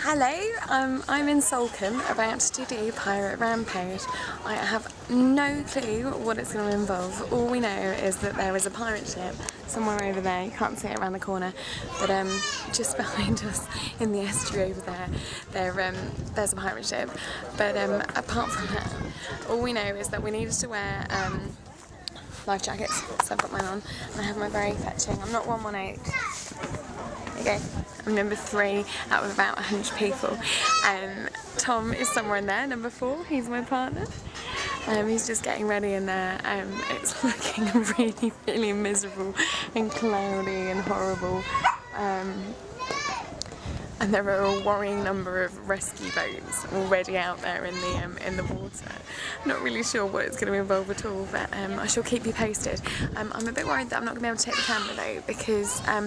Hello, I'm in Salcombe about to do Pirate Rampage. I have no clue what it's going to involve. All we know is that there is a pirate ship somewhere over there. You can't see it around the corner, but just behind us in the estuary over there's a pirate ship. But apart from that, all we know is that we needed to wear life jackets, so I've got mine on, and I have my very fetching. I'm not 118. Okay, I'm number 3 out of about 100 people. Tom is somewhere in there, number 4, he's my partner. He's just getting ready in there. It's looking really, really miserable and cloudy and horrible. And there are a worrying number of rescue boats already out there in the water. I'm not really sure what it's going to involve at all, but I shall keep you posted. I'm a bit worried that I'm not going to be able to take the camera though, because I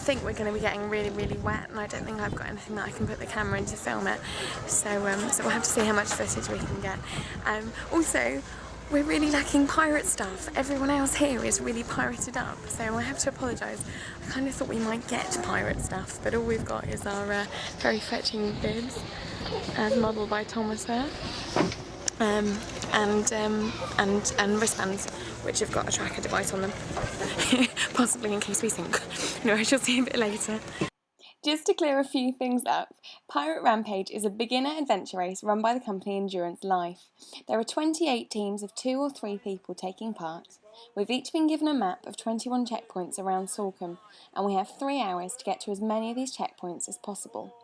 think we're going to be getting really, really wet, and I don't think I've got anything that I can put the camera in to film it. So we'll have to see how much footage we can get. Also, we're really lacking pirate stuff. Everyone else here is really pirated up, so I have to apologise. I kind of thought we might get pirate stuff, but all we've got is our very fetching bibs, as modelled by Thomas there, and wristbands, which have got a tracker device on them, possibly in case we sink. No, I shall see a bit later. Just to clear a few things up, Pirate Rampage is a beginner adventure race run by the company Endurance Life. There are 28 teams of 2 or 3 people taking part. We've each been given a map of 21 checkpoints around Salcombe, and we have 3 hours to get to as many of these checkpoints as possible.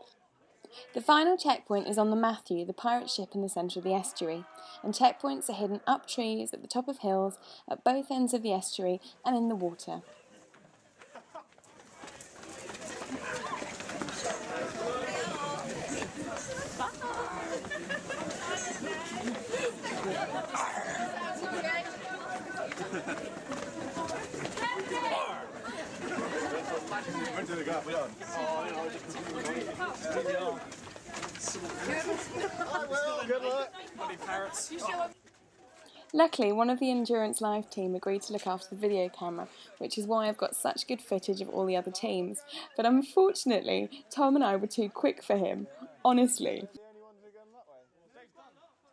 The final checkpoint is on the Matthew, the pirate ship in the centre of the estuary, and checkpoints are hidden up trees, at the top of hills, at both ends of the estuary, and in the water. Luckily, one of the Endurance Live team agreed to look after the video camera, which is why I've got such good footage of all the other teams. But unfortunately, Tom and I were too quick for him, honestly.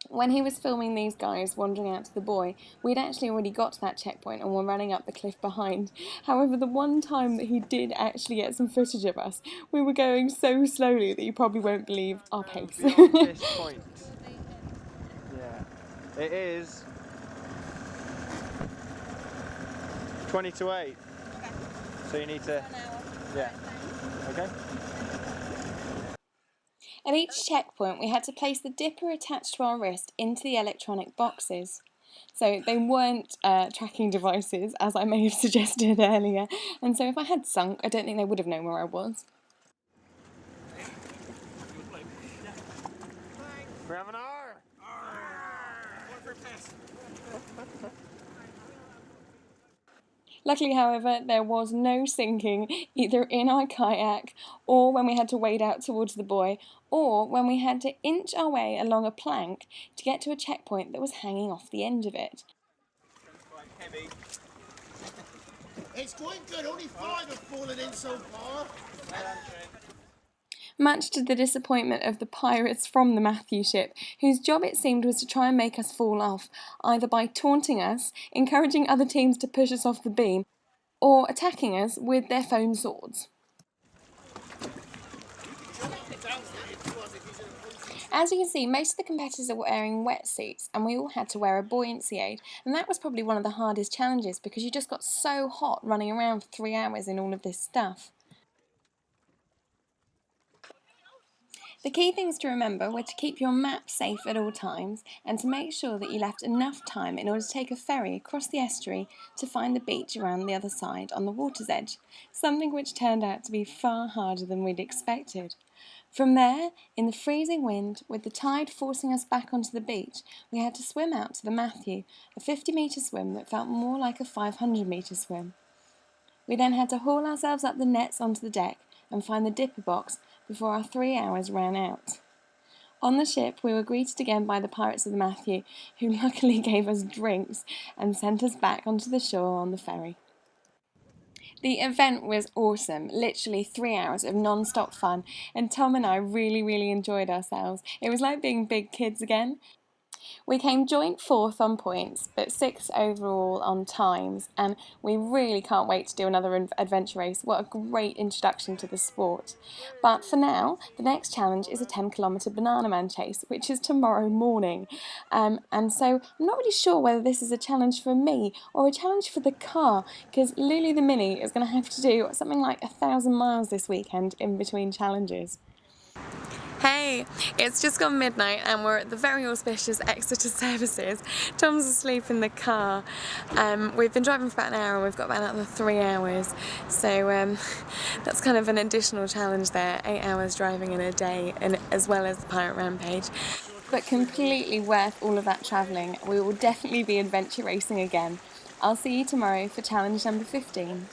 When he was filming these guys wandering out to the buoy, we'd actually already got to that checkpoint and were running up the cliff behind. However, the one time that he did actually get some footage of us, we were going so slowly that you probably won't believe our pace. Beyond this point. Yeah. It is 20 to 8. Okay. So you need to... Yeah. Okay. At each checkpoint, we had to place the dipper attached to our wrist into the electronic boxes. So they weren't tracking devices, as I may have suggested earlier, and so if I had sunk, I don't think they would have known where I was. We're having an R! Luckily, however, there was no sinking, either in our kayak, or when we had to wade out towards the buoy, or when we had to inch our way along a plank to get to a checkpoint that was hanging off the end of it. It's quite good, only 5 have fallen in so far. Much to the disappointment of the pirates from the Matthew ship, whose job it seemed was to try and make us fall off, either by taunting us, encouraging other teams to push us off the beam, or attacking us with their foam swords. As you can see, most of the competitors are wearing wetsuits, and we all had to wear a buoyancy aid, and that was probably one of the hardest challenges because you just got so hot running around for 3 hours in all of this stuff. The key things to remember were to keep your map safe at all times and to make sure that you left enough time in order to take a ferry across the estuary to find the beach around the other side on the water's edge, something which turned out to be far harder than we'd expected. From there, in the freezing wind, with the tide forcing us back onto the beach, we had to swim out to the Matthew, a 50-metre swim that felt more like a 500-metre swim. We then had to haul ourselves up the nets onto the deck and find the dipper box before our 3 hours ran out. On the ship, we were greeted again by the pirates of the Matthew, who luckily gave us drinks and sent us back onto the shore on the ferry. The event was awesome, literally 3 hours of non-stop fun, and Tom and I really enjoyed ourselves. It was like being big kids again. We came joint 4th on points, but 6th overall on times, and we really can't wait to do another adventure race. What a great introduction to the sport. But for now, the next challenge is a 10-kilometre Banana Man chase, which is tomorrow morning. And so I'm not really sure whether this is a challenge for me or a challenge for the car, because Lulu the Mini is going to have to do something like 1,000 miles this weekend in between challenges. Hey, it's just gone midnight and we're at the very auspicious Exeter Services. Tom's asleep in the car. We've been driving for about an hour and we've got about another 3 hours. So that's kind of an additional challenge there, 8 hours driving in a day, and as well as the Pirate Rampage. But completely worth all of that travelling. We will definitely be adventure racing again. I'll see you tomorrow for challenge number 15.